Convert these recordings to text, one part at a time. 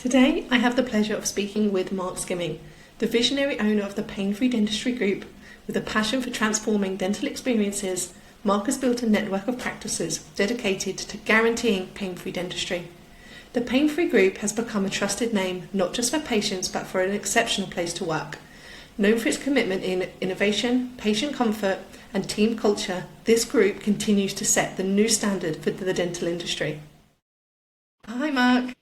Today, I have the pleasure of speaking with Mark Skimming, the visionary owner of the Pain-Free Dentistry Group. With a passion for transforming dental experiences, Mark has built a network of practices dedicated to guaranteeing pain-free dentistry. The Pain-Free Group has become a trusted name not just for patients but for an exceptional place to work. Known for its commitment in innovation, patient comfort and team culture, this group continues to set the new standard for the dental industry. Hi Mark.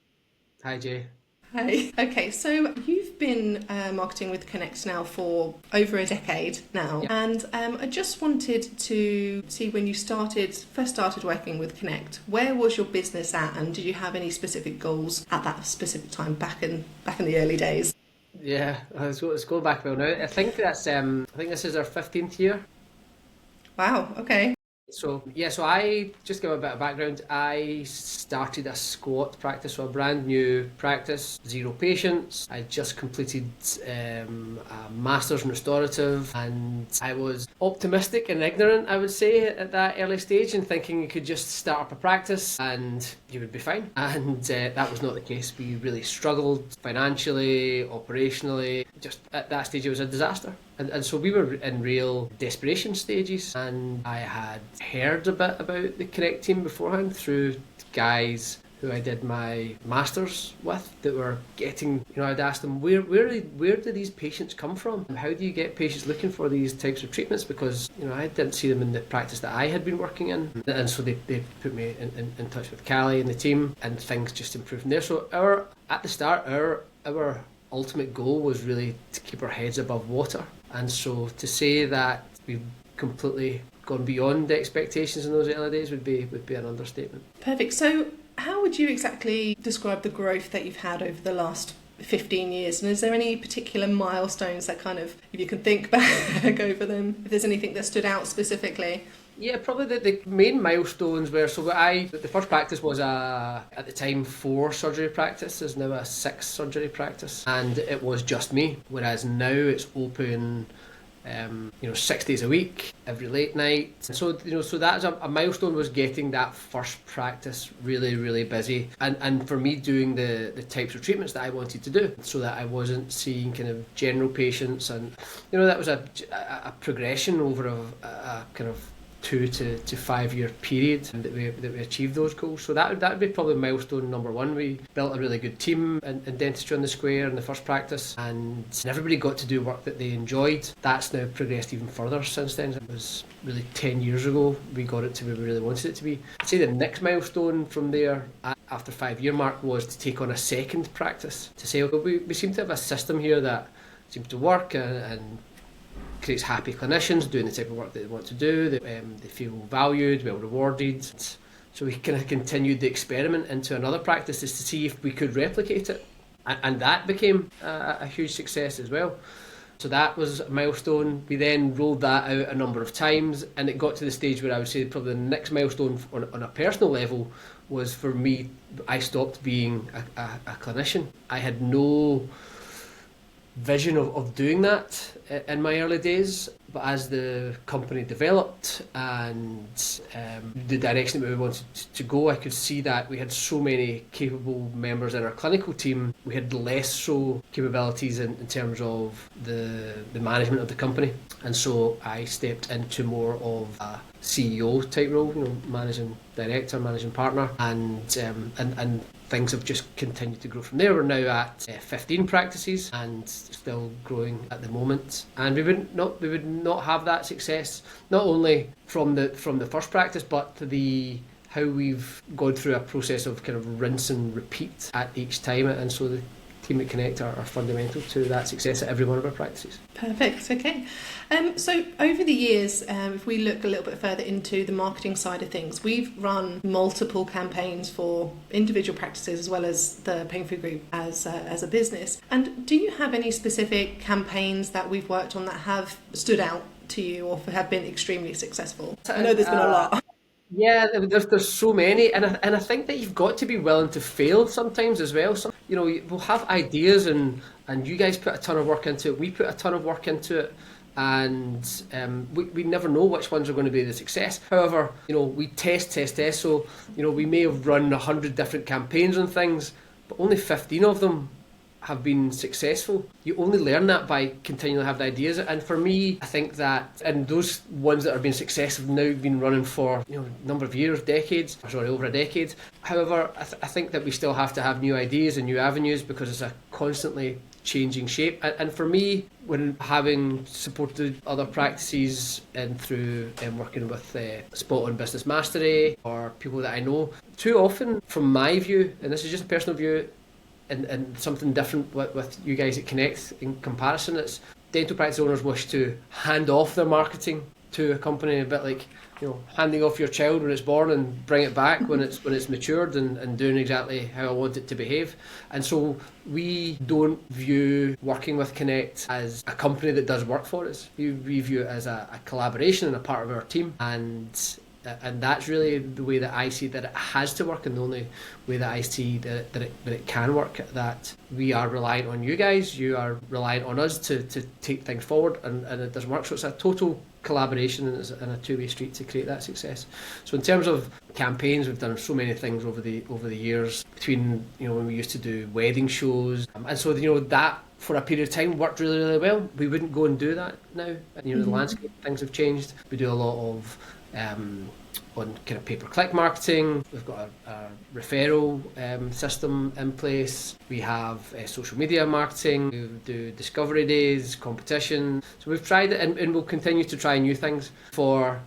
Hi Jay. Hi. Okay, so you've been marketing with Connect now for over a decade now, Yeah. and I just wanted to see when you first started working with Connect, where was your business at, and did you have any specific goals at that specific time back in the early days? Yeah, let's go back well now. I think this is our 15th year. Wow. Okay. So I just give a bit of background. I started a squat practice, so a brand new practice, zero patients. I just completed a master's in restorative, and I was optimistic and ignorant, I would say, at that early stage, and thinking you could just start up a practice and you would be fine. And that was not the case. We really struggled financially, operationally. Just at that stage, it was a disaster. And so we were in real desperation stages, and I had heard a bit about the Connect team beforehand through guys who I did my masters with that were getting, I'd ask them, where do these patients come from? How do you get patients looking for these types of treatments? Because, I didn't see them in the practice that I had been working in. And so they put me in touch with Callie and the team, and things just improved from there. So at the start, our ultimate goal was really to keep our heads above water. And so to say that we've completely gone beyond the expectations in those early days would be an understatement. Perfect. So how would you exactly describe the growth that you've had over the last 15 years? And is there any particular milestones that kind of, if you can think back over them, if there's anything that stood out specifically? Yeah, probably the main milestones were, the first practice was at the time 4 surgery practice, is now a 6 surgery practice, and it was just me, whereas now it's open 6 days a week, every late night. So that's a milestone, was getting that first practice really, really busy, and for me doing the types of treatments that I wanted to do, so that I wasn't seeing kind of general patients, and that was a progression over a kind of 2 to 5 year period that we achieved those goals. So that would be probably milestone number 1. We built a really good team in dentistry on the square in the first practice, and everybody got to do work that they enjoyed. That's now progressed even further since then. It was really 10 years ago we got it to where we really wanted it to be. I'd say the next milestone from there, after 5-year mark, was to take on a second practice, to say, okay, we seem to have a system here that seems to work and creates happy clinicians doing the type of work that they want to do. They feel valued, well rewarded. So we kind of continued the experiment into another practice, just to see if we could replicate it. And that became a huge success as well. So that was a milestone. We then rolled that out a number of times, and it got to the stage where I would say probably the next milestone on a personal level was, for me, I stopped being a clinician. I had no vision of doing that in my early days, but as the company developed and the direction that we wanted to go, I could see that we had so many capable members in our clinical team. We had less so capabilities in terms of the management of the company, and so I stepped into more of a CEO type role, managing director, managing partner, and things have just continued to grow from there. We're now at 15 practices and still growing at the moment. And we would not have that success, not only from the first practice, but how we've gone through a process of kind of rinse and repeat at each time. And so the team at Connect are fundamental to that success at every one of our practices. Perfect. Okay. So over the years, if we look a little bit further into the marketing side of things, we've run multiple campaigns for individual practices as well as the Pain-Free Group as a business. And do you have any specific campaigns that we've worked on that have stood out to you or have been extremely successful? I know there's been a lot. Yeah, there's so many, and I think that you've got to be willing to fail sometimes as well. We'll have ideas, and you guys put a ton of work into it. We put a ton of work into it, and we never know which ones are going to be the success. However, we test. So we may have run 100 different campaigns on things, but only 15 of them have been successful. You only learn that by continually having ideas. And for me, I think that, and those ones that have been successful have now been running for a number of years, over a decade. However, I think that we still have to have new ideas and new avenues because it's a constantly changing shape. And for me, when having supported other practices and through working with Spot on Business Mastery or people that I know, too often from my view, and this is just a personal view, and something different with you guys at Connect in comparison, it's dental practice owners wish to hand off their marketing to a company, a bit like handing off your child when it's born and bring it back when it's matured and doing exactly how I want it to behave. And so we don't view working with Connect as a company that does work for us. We view it as a collaboration and a part of our team, and that's really the way that I see that it has to work, and the only way that I see that it can work, that we are reliant on you guys, you are reliant on us to take things forward, and it doesn't work. So it's a total collaboration and a two-way street to create that success. So in terms of campaigns, we've done so many things over the years, between when we used to do wedding shows, and so that for a period of time worked really, really well. We wouldn't go and do that now. And the landscape, things have changed. We do a lot of on kind of pay-per-click marketing. We've got a referral system in place. We have social media marketing. We do discovery days, competition. So we've tried it, and we'll continue to try new things. For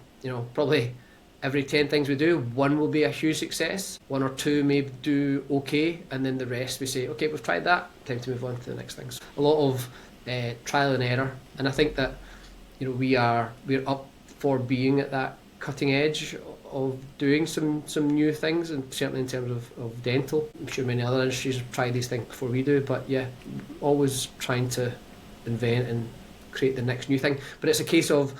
probably every 10 things we do, one will be a huge success, one or two may do okay, and then the rest we say, okay, we've tried that, time to move on to the next things. A lot of trial and error, and I think that we're up for being at that cutting edge of doing some new things, and certainly in terms of dental. I'm sure many other industries have tried these things before we do, but yeah, always trying to invent and create the next new thing. But it's a case of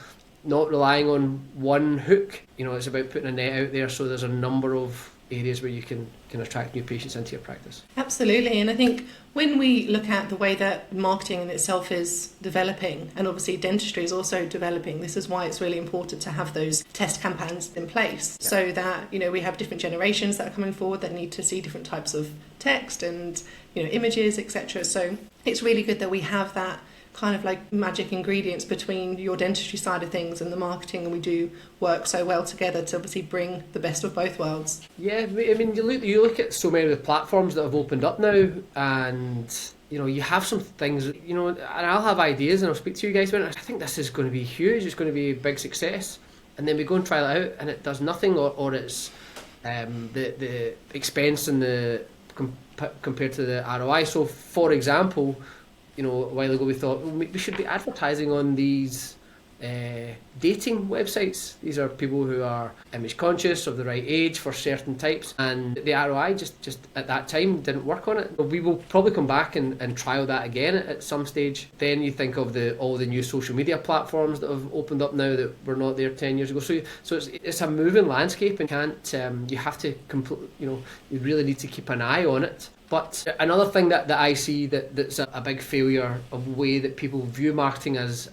not relying on one hook. It's about putting a net out there, so there's a number of areas where you can attract new patients into your practice. Absolutely. And I think when we look at the way that marketing in itself is developing, and obviously dentistry is also developing, this is why it's really important to have those test campaigns in place, so that we have different generations that are coming forward that need to see different types of text and images, etc. So it's really good that we have that kind of like magic ingredients between your dentistry side of things and the marketing, and we do work so well together to obviously bring the best of both worlds. Yeah, I mean, you look at so many of the platforms that have opened up now, and you have some things, and I'll have ideas and I'll speak to you guys about it. I think this is going to be huge, it's going to be a big success, and then we go and try it out and it does nothing, or it's the expense and the compared to the ROI. So for example, a while ago we thought we should be advertising on these dating websites. These are people who are image conscious, of the right age for certain types, and the ROI just at that time didn't work on it. But we will probably come back and trial that again at some stage. Then you think of all the new social media platforms that have opened up now that were not there 10 years ago. So it's a moving landscape, and you have to you really need to keep an eye on it. But another thing that I see that's a big failure of the way that people view marketing as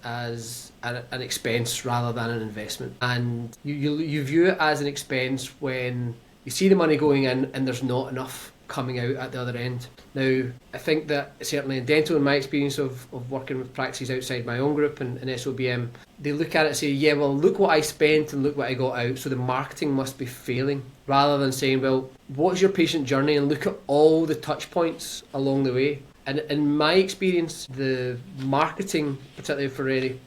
an expense rather than an investment. And you view it as an expense when you see the money going in and there's not enough coming out at the other end. Now, I think that certainly in dental, in my experience of working with practices outside my own group and SOBM, they look at it and say, yeah, well, look what I spent and look what I got out, so the marketing must be failing, rather than saying, well, what's your patient journey, and look at all the touch points along the way. And in my experience, the marketing, particularly for any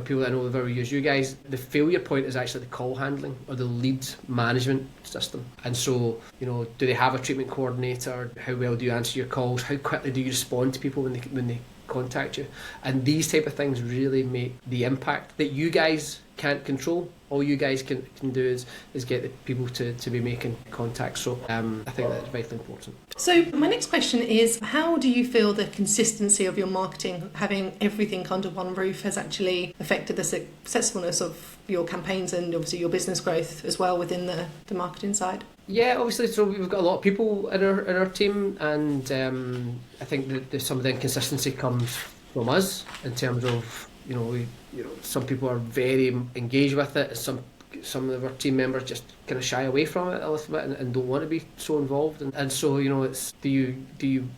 people that I know have ever used you guys, the failure point is actually the call handling or the lead management system. And so, do they have a treatment coordinator? How well do you answer your calls? How quickly do you respond to people when they contact you? And these type of things really make the impact that you guys can't control. All you guys can do is get the people to be making contact. So I think that's vitally important. So my next question is, how do you feel the consistency of your marketing, having everything under one roof, has actually affected the successfulness of your campaigns and obviously your business growth as well within the marketing side? Yeah, obviously, so we've got a lot of people in our team, and I think that some of the inconsistency comes from us in terms of some people are very engaged with it. Some some of our team members just kind of shy away from it a little bit and don't want to be so involved. And so, it's do you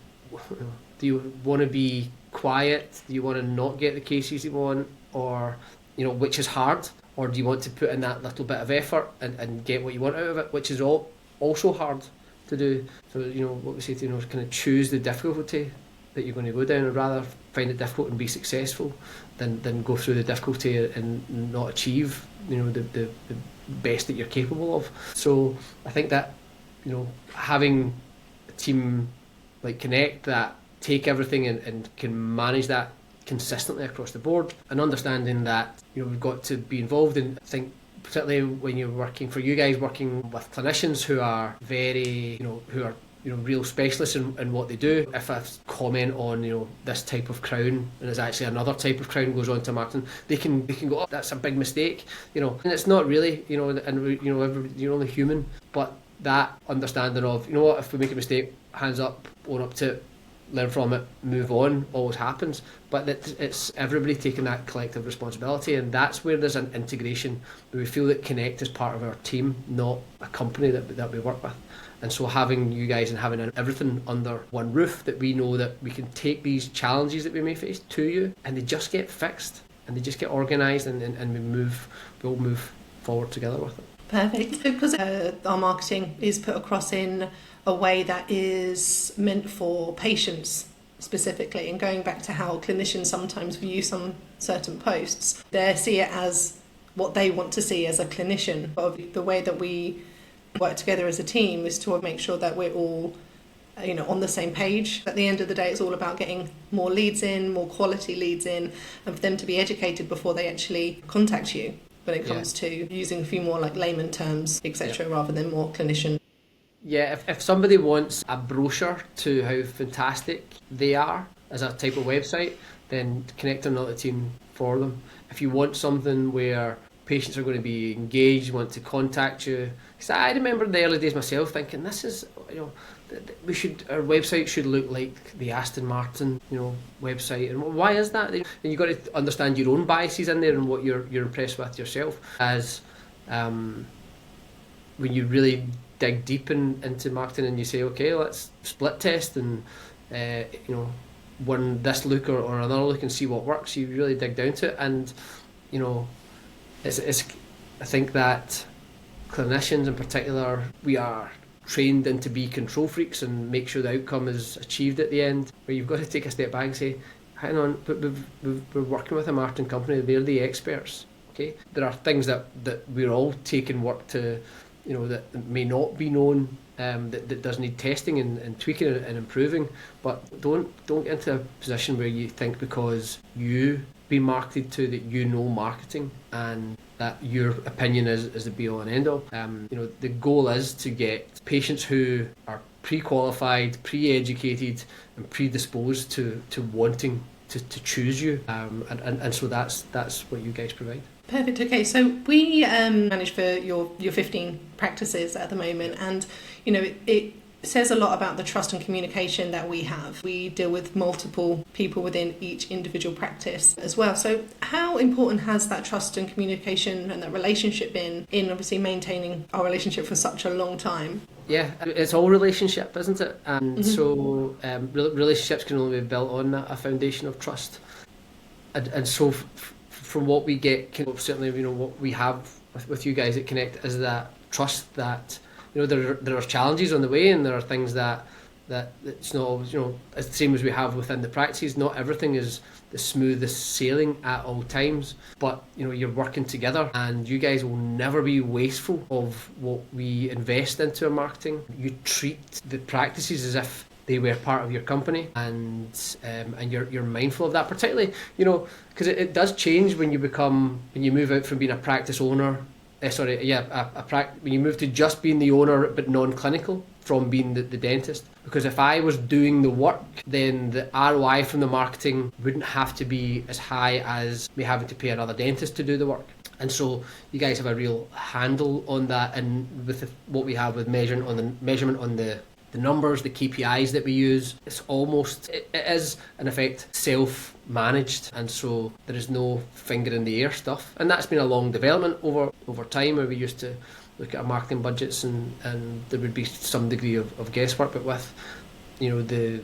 want to be quiet? Do you want to not get the cases you want, or which is hard, or do you want to put in that little bit of effort and get what you want out of it, which is also hard to do. So what we say to is kind of choose the difficulty that you're going to go down. I'd rather find it difficult and be successful than go through the difficulty and not achieve the best that you're capable of. So I think that having a team like Connect that take everything and can manage that consistently across the board, and understanding that we've got to be involved in, I think, particularly when you're working with clinicians who are very who are real specialists in what they do. If I comment on this type of crown and there's actually another type of crown goes on to marketing, they can go, oh, that's a big mistake, and it's not really, and you're only human. But that understanding of if we make a mistake, hands up, own up to it, learn from it, move on, always happens. But it's everybody taking that collective responsibility, and that's where there's an integration where we feel that Connect is part of our team, not a company that we work with. And so having you guys and having everything under one roof, that we know that we can take these challenges that we may face to you, and they just get fixed and they just get organised, and we all move forward together with it. Perfect. Because our marketing is put across in a way that is meant for patients specifically, and going back to how clinicians sometimes view some certain posts, they see it as what they want to see as a clinician. But the way that we work together as a team is to make sure that we're all on the same page. At the end of the day, it's all about getting more leads in, more quality leads in, and for them to be educated before they actually contact you when it comes to using a few more like layman terms, etc., rather than more clinician. Yeah, if somebody wants a brochure to how fantastic they are as a type of website, then Connect another team for them. If you want something where patients are going to be engaged, want to contact you, because I remember in the early days myself thinking, this is, our website should look like the Aston Martin, website. And why is that? And you've got to understand your own biases in there and what you're impressed with yourself. As when you really dig deep into marketing and you say, okay, let's split test and one this look or another look and see what works. You really dig down to it, and it's I think that clinicians in particular, we are trained in to be control freaks and make sure the outcome is achieved at the end, where you've got to take a step back and say, hang on, but we're working with a marketing company, they're the experts. Okay, there are things that we're all taking work to, that may not be known, that does need testing and tweaking and improving. But don't get into a position where you think because you be marketed to that marketing and that your opinion is the be all and end all. The goal is to get patients who are pre-qualified, pre-educated and predisposed to wanting to choose you, and so that's what you guys provide. Perfect. Okay, so we manage for your 15 practices at the moment, and it says a lot about the trust and communication that we have. We deal with multiple people within each individual practice as well. So how important has that trust and communication and that relationship been in obviously maintaining our relationship for such a long time? Yeah, it's all relationship, isn't it? And so relationships can only be built on a foundation of trust. And so from what we get, certainly what we have with you guys at Connect is that trust that there are challenges on the way, and there are things that it's not always, it's the same as we have within the practices. Not everything is the smoothest sailing at all times, but you're working together, and you guys will never be wasteful of what we invest into our marketing. You treat the practices as if they were part of your company, and you're mindful of that, particularly because it does change when you move out from being a practice owner. When you move to just being the owner but non-clinical from being the dentist. Because if I was doing the work, then the ROI from the marketing wouldn't have to be as high as me having to pay another dentist to do the work. And so you guys have a real handle on that, and with what we have with measurement on the numbers, the KPIs that we use, it is in effect managed, and so there is no finger in the air stuff. And that's been a long development over time, where we used to look at our marketing budgets and there would be some degree of guesswork, but with the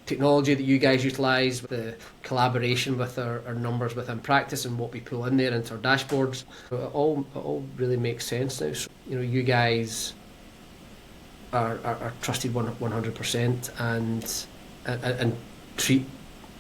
technology that you guys utilise, the collaboration with our numbers within practice and what we pull in there into our dashboards, it all really makes sense now. So, you guys are trusted 100% and treat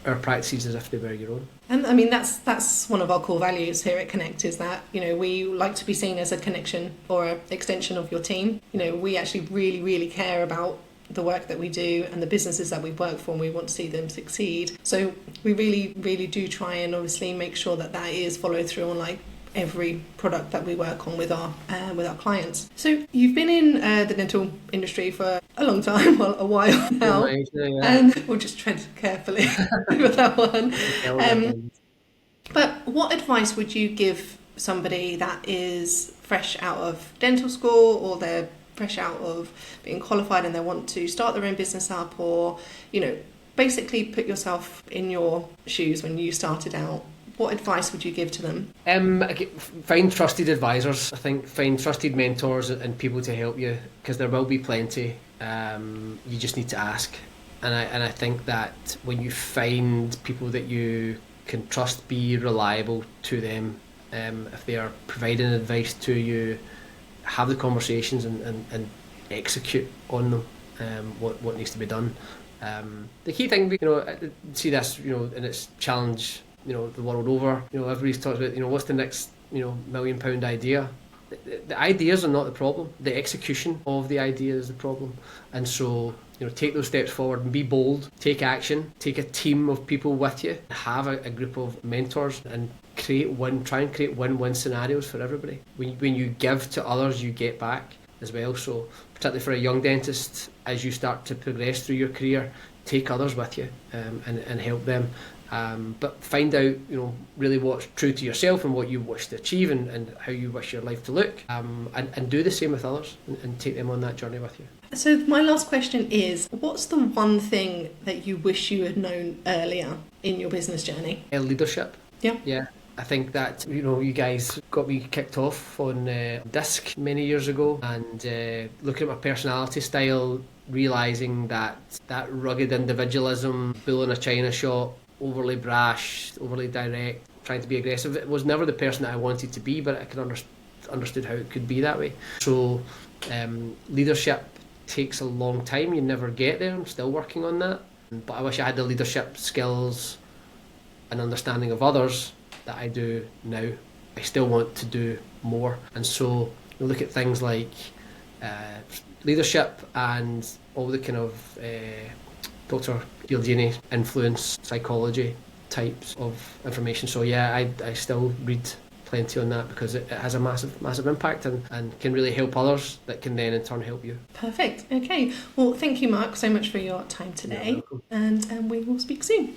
our practices as if they were your own. And I mean, that's one of our core values here at Connect, is that, we like to be seen as a connection or an extension of your team. We actually really, really care about the work that we do and the businesses that we work for, and we want to see them succeed. So we really, really do try and obviously make sure that is followed through on like every product that we work on with our clients. So you've been in the dental industry for a long time, well, a while now, and we'll just tread carefully with that one. But what advice would you give somebody that is fresh out of dental school, or they're fresh out of being qualified and they want to start their own business up, or basically put yourself in your shoes when you started out? What advice would you give to them? Find trusted advisors. I think find trusted mentors and people to help you, because there will be plenty. You just need to ask, and I think that when you find people that you can trust, be reliable to them. If they are providing advice to you, have the conversations and execute on them. What needs to be done. The key thing, see this, in its challenge, the world over. Everybody's talking about, what's the next, £1 million idea. The ideas are not the problem. The execution of the idea is the problem. And so, take those steps forward and be bold. Take action. Take a team of people with you. Have a group of mentors and try and create win-win scenarios for everybody. When you give to others, you get back as well. So particularly for a young dentist, as you start to progress through your career, take others with you and help them. But find out, really what's true to yourself and what you wish to achieve and how you wish your life to look, and do the same with others and take them on that journey with you. So my last question is, what's the one thing that you wish you had known earlier in your business journey? Leadership. Yeah. I think that, you guys got me kicked off on DISC many years ago, and looking at my personality style, realising that rugged individualism, bull in a china shop, overly brash, overly direct, trying to be aggressive, it was never the person that I wanted to be, but I could understood how it could be that way. So leadership takes a long time. You never get there. I'm still working on that, but I wish I had the leadership skills and understanding of others that I do now. I still want to do more, and so you look at things like leadership and all the kind of Dr. Giordini influence psychology types of information. So yeah, I still read plenty on that, because it has a massive impact and can really help others that can then in turn help you. Perfect. Okay. Well, thank you, Mark, so much for your time today, and we will speak soon.